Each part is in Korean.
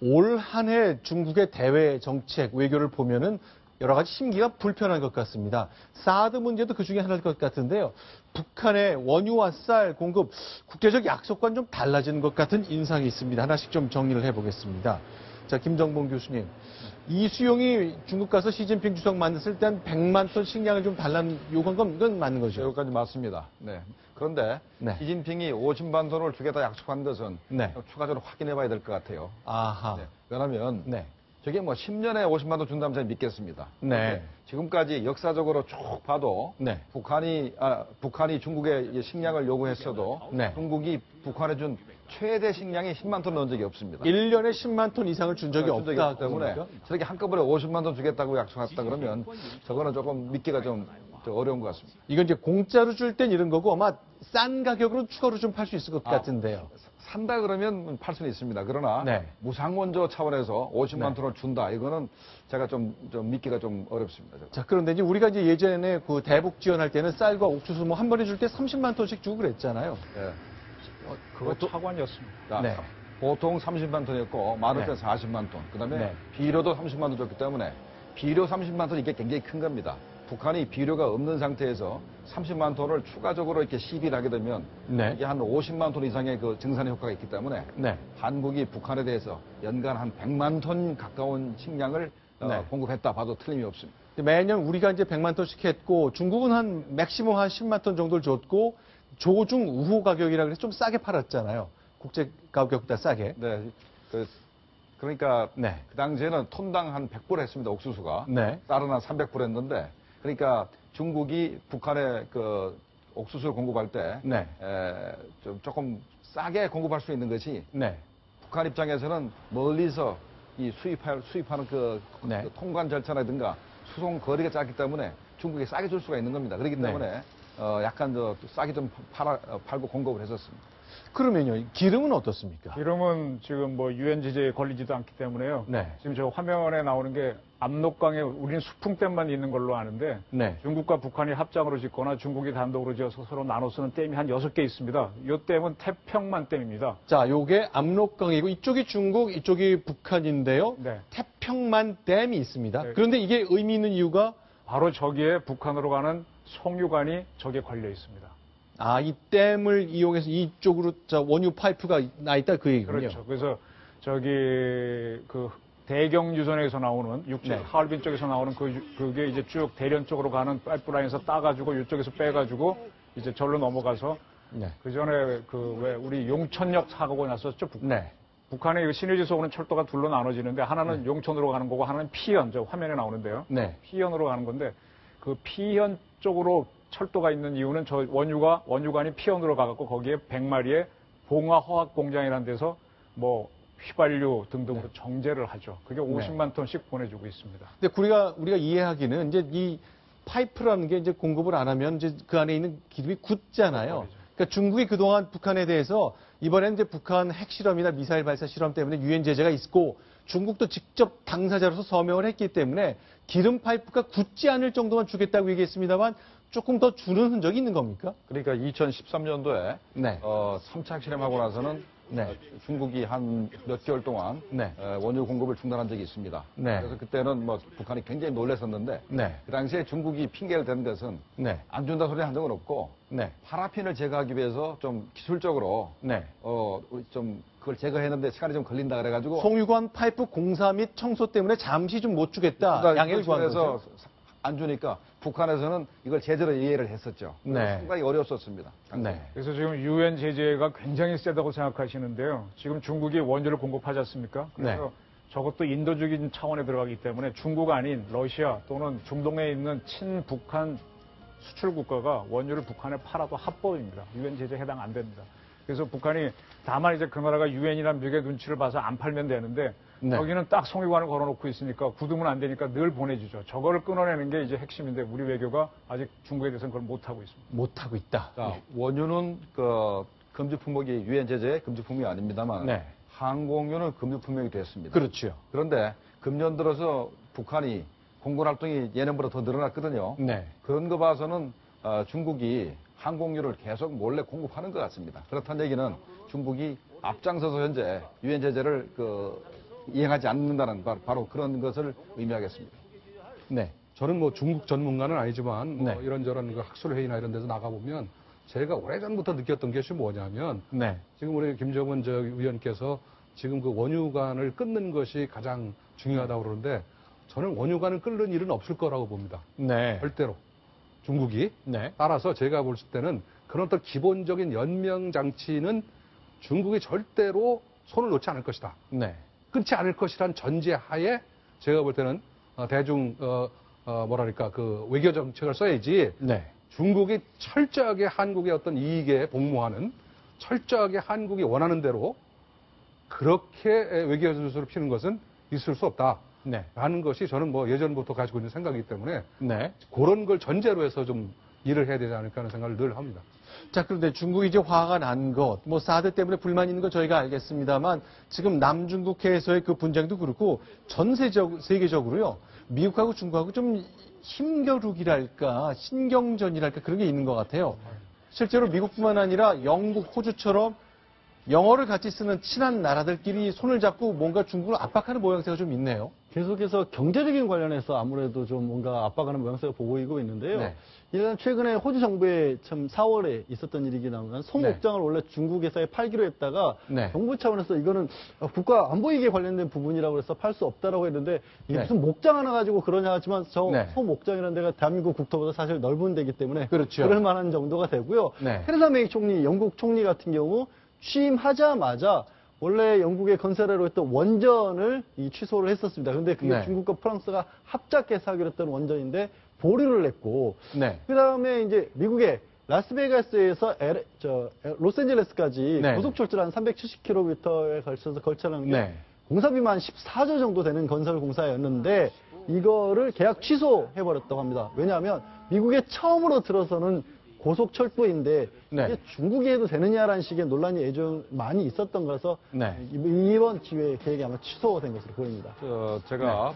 올 한 해 중국의 대외 정책, 외교를 보면은 여러 가지 심기가 불편한 것 같습니다. 사드 문제도 그 중에 하나일 것 같은데요. 북한의 원유와 쌀 공급, 국제적 약속과는 좀 달라지는 것 같은 인상이 있습니다. 하나씩 좀 정리를 해보겠습니다. 자, 김정봉 교수님. 이수용이 중국 가서 시진핑 주석 만났을 때 한 100만 톤 식량을 좀 달라는 요구한 건 이건 맞는 거죠? 여기까지 맞습니다. 네. 그런데 네. 시진핑이 50만 톤을 주겠다 약속한 것은 네. 추가적으로 확인해 봐야 될 것 같아요. 아하. 네. 왜냐하면 네. 저게 뭐 10년에 50만 톤 준다면 저는 믿겠습니다. 네. 지금까지 역사적으로 쭉 봐도 네. 북한이 중국에 식량을 요구했어도 네. 중국이 북한에 준 최대 식량이 10만 톤 넣은 적이 없습니다. 1년에 10만 톤 이상을 준 적이 없다 때문에 저렇게 한꺼번에 50만 톤 주겠다고 약속했다 그러면 저거는 조금 믿기가 좀 어려운 것 같습니다. 이건 이제 공짜로 줄 땐 이런 거고 아마 싼 가격으로 추가로 좀 팔 수 있을 것 같은데요. 산다 그러면 팔 수는 있습니다. 그러나 네. 무상원조 차원에서 50만 네. 톤을 준다. 이거는 제가 좀 믿기가 좀 어렵습니다. 자, 그런데 이제 우리가 이제 예전에 그 대북 지원할 때는 쌀과 옥수수 뭐 한 번에 줄 때 30만 톤씩 주고 그랬잖아요. 네. 그거 차관이었습니다. 네. 보통 30만 톤이었고 많을 때 네. 40만 톤. 그다음에 네. 비료도 30만 톤 줬기 때문에 비료 30만 톤 이게 굉장히 큰 겁니다. 북한이 비료가 없는 상태에서 30만 톤을 추가적으로 이렇게 시비를 하게 되면 네. 이게 한 50만 톤 이상의 그 증산의 효과가 있기 때문에 네. 한국이 북한에 대해서 연간 한 100만 톤 가까운 식량을 네. 공급했다 봐도 틀림이 없습니다. 매년 우리가 이제 100만 톤씩 했고 중국은 한 맥시멈 한 10만 톤 정도를 줬고 조중 우호 가격이라 그래서 좀 싸게 팔았잖아요. 국제 가격보다 싸게. 네. 그러니까 네. 그 당시에는 톤당 한 100불 했습니다. 옥수수가. 네. 쌀은 한 300불 했는데 그러니까 중국이 북한에 그 옥수수를 공급할 때 네. 조금 싸게 공급할 수 있는 것이 네. 북한 입장에서는 멀리서 이 수입하는 네. 그 통관 절차라든가 수송 거리가 짧기 때문에 중국에 싸게 줄 수가 있는 겁니다. 그렇기 때문에 약간 싸게 좀 팔고 공급을 했었습니다. 그러면요, 기름은 어떻습니까? 기름은 지금 뭐 유엔 제재에 걸리지도 않기 때문에요. 네. 지금 저 화면에 나오는 게 압록강에 우리는 수풍댐만 있는 걸로 아는데 네. 중국과 북한이 합작으로 짓거나 중국이 단독으로 지어서 서로 나눠 쓰는 댐이 한 6개 있습니다. 이 댐은 태평만 댐입니다. 자, 요게 압록강이고 이쪽이 중국, 이쪽이 북한인데요. 네. 태평만 댐이 있습니다. 네. 그런데 이게 의미 있는 이유가 바로 저기에 북한으로 가는 송유관이 저기에 걸려 있습니다. 이 댐을 이용해서 이쪽으로 원유 파이프가 나 있다 그 얘기군요. 그렇죠. 그래서 저기 그 대경유선에서 나오는 네. 하얼빈 쪽에서 나오는 그게 이제 쭉 대련 쪽으로 가는 파이프라인에서 따가지고 이쪽에서 빼가지고 이제 절로 넘어가서 네. 그 전에 왜 우리 용천역 사고가 났었죠. 네. 북한의 신의지에서 오는 철도가 둘로 나눠지는데 하나는 용천으로 가는 거고 하나는 피현, 저 화면에 나오는데요. 네. 피현으로 가는 건데 그 피현 쪽으로 철도가 있는 이유는 저 원유관이 피현으로 가갖고 거기에 100마리의 봉화화학 공장이라는 데서 뭐 휘발유 등등으로 정제를 하죠. 그게 50만 톤씩 보내주고 있습니다. 근데 우리가 이해하기는 이제 이 파이프라는 게 이제 공급을 안 하면 이제 그 안에 있는 기름이 굳잖아요. 그러니까 중국이 그동안 북한에 대해서 이번엔 이제 북한 핵실험이나 미사일 발사 실험 때문에 유엔 제재가 있고 중국도 직접 당사자로서 서명을 했기 때문에 기름 파이프가 굳지 않을 정도만 주겠다고 얘기했습니다만 조금 더 주는 흔적이 있는 겁니까? 그러니까 2013년도에 네. 3차 핵실험하고 나서는 중국이 한 몇 개월 동안 원유 공급을 중단한 적이 있습니다. 네. 그래서 그때는 뭐 북한이 굉장히 놀랐었는데 네. 그 당시에 중국이 핑계를 댄 것은 네. 안 준다 소리 한 적은 없고 네. 파라핀을 제거하기 위해서 좀 기술적으로 네. 좀 그걸 제거했는데 시간이 좀 걸린다 그래가지고 송유관 파이프 공사 및 청소 때문에 잠시 좀 못 주겠다. 양해를 구한 거죠. 안 주니까 북한에서는 이걸 제대로 이해를 했었죠. 네. 상당히 어려웠었습니다. 네. 그래서 지금 유엔 제재가 굉장히 세다고 생각하시는데요. 지금 중국이 원유를 공급하지 않습니까? 그래서 저것도 인도적인 차원에 들어가기 때문에 중국 아닌 러시아 또는 중동에 있는 친북한 수출 국가가 원유를 북한에 팔아도 합법입니다. 유엔 제재 해당 안 됩니다. 그래서 북한이 다만 이제 그 나라가 유엔이나 미국의 눈치를 봐서 안 팔면 되는데 여기는 딱 송유관을 걸어놓고 있으니까 굳으면 안 되니까 늘 보내주죠. 저거를 끊어내는 게 이제 핵심인데 우리 외교가 아직 중국에 대해서는 그걸 못하고 있습니다. 못하고 있다. 자, 원유는 금지 품목이 유엔 제재 금지 품목이 아닙니다만 항공유는 금지 품목이 됐습니다. 그렇죠. 그런데 금년 들어서 북한이 공군 활동이 예년보다 더 늘어났거든요. 그런 거 봐서는 중국이 항공유를 계속 몰래 공급하는 것 같습니다. 그렇다는 얘기는 중국이 앞장서서 현재 유엔 제재를 이행하지 않는다는 바로 그런 것을 의미하겠습니다. 네. 저는 뭐 중국 전문가는 아니지만 뭐 네. 이런저런 그 학술회의나 이런 데서 나가보면 제가 오래전부터 느꼈던 것이 뭐냐면 네. 지금 우리 김정은 위원께서 지금 그 원유관을 끊는 것이 가장 중요하다고 그러는데 저는 원유관을 끊는 일은 없을 거라고 봅니다. 네. 절대로. 중국이. 네. 따라서 제가 볼 때는 그런 어떤 기본적인 연명장치는 중국이 절대로 손을 놓지 않을 것이다. 네. 끊지 않을 것이란 전제하에 제가 볼 때는 대중 뭐랄까 그 외교 정책을 써야지 네. 중국이 철저하게 한국의 어떤 이익에 복무하는 철저하게 한국이 원하는 대로 그렇게 외교 전술을 피는 것은 있을 수 없다. 네. 라는 것이 저는 뭐 예전부터 가지고 있는 생각이기 때문에 네. 그런 걸 전제로 해서 좀 일을 해야 되지 않을까 하는 생각을 늘 합니다. 자, 그런데 중국이 이제 화가 난 것, 뭐 사드 때문에 불만 있는 거 저희가 알겠습니다만 지금 남중국해에서의 그 분쟁도 그렇고 세계적으로요. 미국하고 중국하고 좀 힘겨루기랄까, 신경전이랄까 그런 게 있는 것 같아요. 실제로 미국뿐만 아니라 영국, 호주처럼 영어를 같이 쓰는 친한 나라들끼리 손을 잡고 뭔가 중국을 압박하는 모양새가 좀 있네요. 계속해서 경제적인 관련해서 아무래도 좀 뭔가 압박하는 모양새가 보이고 있는데요. 네. 일단 최근에 호주 정부에 참 4월에 있었던 일이긴 합니다. 송옥장을 원래 중국에서 팔기로 했다가 네. 정부 차원에서 이거는 국가 안보이익에 관련된 부분이라고 해서 팔 수 없다라고 했는데 이게 네. 무슨 목장 하나 가지고 그러냐 하지만 저 네. 송옥장이라는 데가 대한민국 국토보다 사실 넓은 데이기 때문에 그렇죠. 그럴 만한 정도가 되고요. 네. 테레사 메이 총리, 영국 총리 같은 경우 취임하자마자 원래 영국의 건설하러 했던 원전을 취소를 했었습니다. 근데 그게 네. 중국과 프랑스가 합작해서 하기로 했던 원전인데 보류를 했고, 네. 그 다음에 이제 미국의 라스베가스에서 로스앤젤레스까지 네. 고속철도를 한 370km에 걸쳐서 걸쳐놓은 게 네. 공사비만 14조 정도 되는 건설 공사였는데 이거를 계약 취소해버렸다고 합니다. 왜냐하면 미국에 처음으로 들어서는 고속철도인데 네. 이게 중국이 해도 되느냐라는 식의 논란이 예전 많이 있었던 거라서 네. 이번 기회에 계획이 아마 취소된 것으로 보입니다. 제가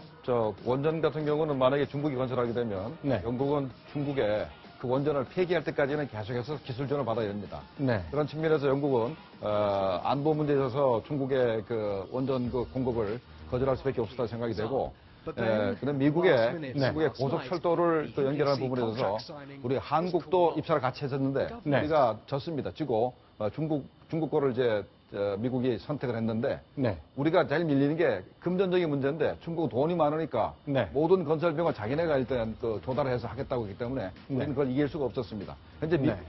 원전 같은 경우는 만약에 중국이 건설하게 되면 네. 영국은 중국에 그 원전을 폐기할 때까지는 계속해서 기술 지원을 받아야 됩니다. 네. 그런 측면에서 영국은 안보 문제에 있어서 중국의 그 원전 그 공급을 거절할 수밖에 없었다 생각이 되고, 그다음 미국의 고속철도를 또 연결하는 부분에 있어서 우리 한국도 입찰을 같이 했었는데 네. 우리가 졌습니다. 지고 중국 거를 이제 미국이 선택을 했는데 네. 우리가 제일 밀리는 게 금전적인 문제인데 중국은 돈이 많으니까 네. 모든 건설 비용을 자기네가 일단 그 조달해서 하겠다고 했기 때문에 우리는 그걸 이길 수가 없었습니다.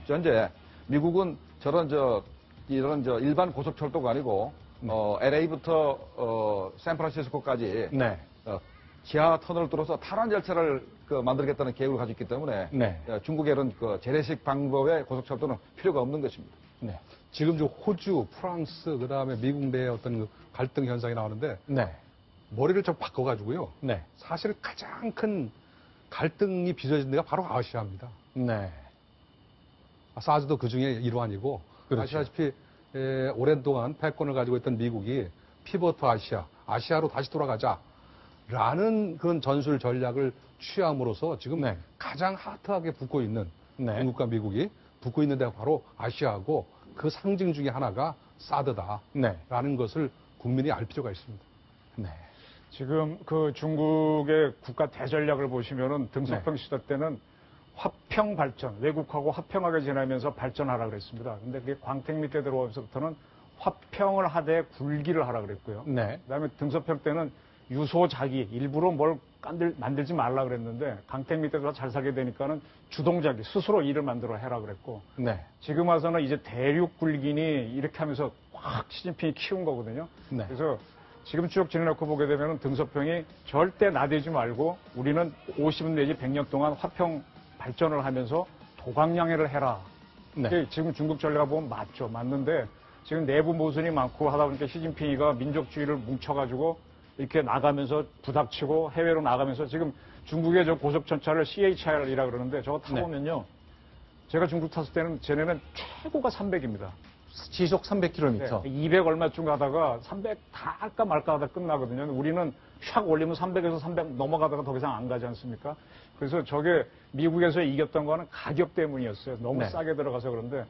현재 미국은 이런 일반 고속철도가 아니고 LA부터 샌프란시스코까지 네. 지하 터널을 뚫어서 탈환 열차를 만들겠다는 계획을 가지고 있기 때문에 네. 중국의 이런 재래식 방법의 고속철도는 필요가 없는 것입니다. 네. 지금 저 호주, 프랑스, 그 다음에 미국 내의 어떤 그 갈등 현상이 나오는데 네. 머리를 좀 바꿔가지고요. 네. 사실 가장 큰 갈등이 빚어진 데가 바로 아시아입니다. 네. 사드도 그 중에 일환이고 그렇죠. 아시다시피 오랜 동안 패권을 가지고 있던 미국이 피벗 아시아로 다시 돌아가자라는 그런 전술 전략을 취함으로써 지금 네. 가장 하트하게 붙고 있는 네. 중국과 미국이 붙고 있는 데가 바로 아시아고 그 상징 중에 하나가 사드다라는 네. 것을 국민이 알 필요가 있습니다. 네. 지금 그 중국의 국가 대전략을 보시면은 등소평 시대 때는 화평 발전, 외국하고 화평하게 지내면서 발전하라 그랬습니다. 근데 그게 광택리 때 들어오면서부터는 화평을 하되 굴기를 하라 그랬고요. 네. 그다음에 등소평 때는 유소자기, 일부러 뭘 만들지 말라 그랬는데 강택리 때도 잘 살게 되니까는 주동자기, 스스로 일을 만들어 해라 그랬고. 네. 지금 와서는 이제 대륙 굴기니 이렇게 하면서 확 시진핑이 키운 거거든요. 네. 그래서 지금 쭉 지내놓고 보게 되면 등소평이 절대 나대지 말고 우리는 50년 내지 100년 동안 화평 발전을 하면서 도강양해를 해라. 네. 지금 중국 전략을 보면 맞죠. 맞는데 지금 내부 모순이 많고 하다 보니까 시진핑이가 민족주의를 뭉쳐가지고 이렇게 나가면서 부닥치고 해외로 나가면서 지금 중국의 저 고속전차를 CHR이라 그러는데 저거 타보면요. 제가 중국 탔을 때는 쟤네는 최고가 300입니다. 시속 300km. 네, 200 얼마쯤 가다가 300 다 할까 말까 하다 끝나거든요. 우리는 샥 올리면 300에서 300 넘어가다가 더 이상 안 가지 않습니까? 그래서 저게 미국에서 이겼던 거는 가격 때문이었어요. 너무 네. 싸게 들어가서 그런데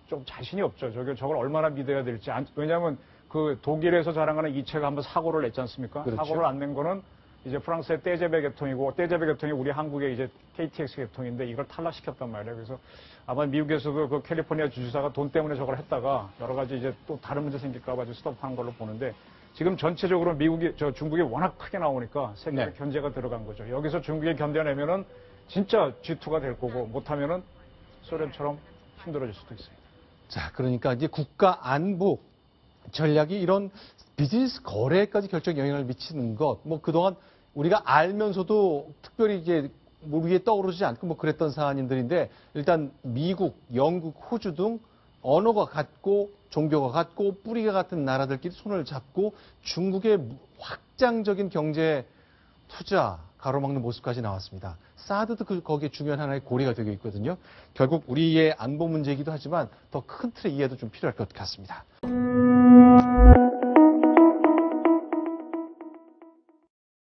좀 자신이 없죠. 저걸 얼마나 믿어야 될지. 왜냐하면 그 독일에서 자랑하는 이체가 한번 사고를 냈지 않습니까? 그렇죠. 사고를 안 낸 거는 이제 프랑스의 떼제베 계통이고 떼제베 계통이 우리 한국의 이제 KTX 계통인데 이걸 탈락시켰단 말이에요. 그래서 아마 미국에서도 그 캘리포니아 주지사가 돈 때문에 저걸 했다가 여러 가지 이제 또 다른 문제 생길까 봐 스톱하는 걸로 보는데 지금 전체적으로 중국이 워낙 크게 나오니까 세계 네. 견제가 들어간 거죠. 여기서 중국이 견뎌내면은 진짜 G2가 될 거고 못하면은 소련처럼 힘들어질 수도 있어요. 자, 그러니까 이제 국가 안보 전략이 이런 비즈니스 거래까지 결정 영향을 미치는 것, 뭐 그동안 우리가 알면서도 특별히 이제 우리에 떠오르지 않고 뭐 그랬던 사안들인데 일단 미국, 영국, 호주 등 언어가 같고 종교가 같고 뿌리가 같은 나라들끼리 손을 잡고 중국의 확장적인 경제 투자 가로막는 모습까지 나왔습니다. 사드도 거기에 중요한 하나의 고리가 되고 있거든요. 결국 우리의 안보 문제이기도 하지만 더 큰 틀의 이해도 좀 필요할 것 같습니다.